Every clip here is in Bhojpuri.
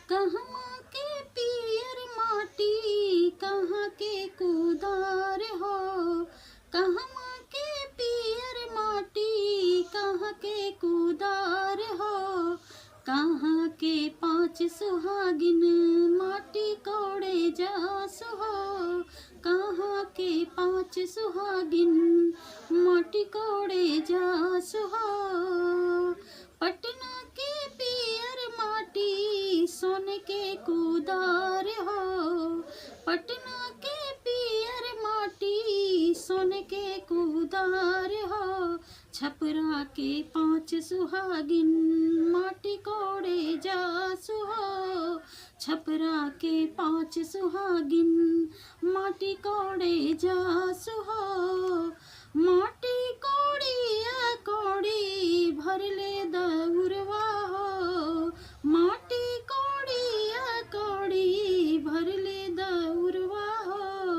कहवा के पियर माटी कहाँ के कुदार हो। कहवा के पियर माटी कहाँ के कुदार हो। कहाँ के पाँच सुहागिन माटी कोड़े जास हो। कहाँ के पाँच सुहागिन माटी कोड़े जास हो। पटना के पियर माटी सोने के कुदार हो। पटना के पियर माटी सोने के कुदार हो। छपरा के पाँच सुहागिन माटी कोड़े जास हो। छपरा के पाँच सुहागिन माटी कोड़े जास हो। माटी कोड़िया कोड़ी भरले दउरवा हो। माटी कोड़िया कोड़ी भरले दउरवा हो।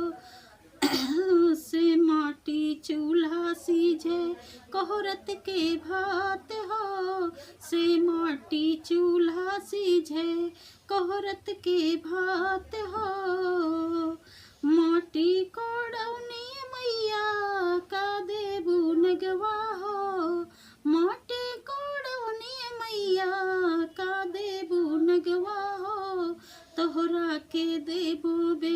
से माटी चूल्हा सीझे कोहरत के भात हो। से माटी चूल्हा सीझे कोहरत के भात हो। माटी कोड़ौनी मैया का देबू नगवा हो। माटी कोड़ौनी मैया का देबू नगवा हो। तोहरा के देबू बे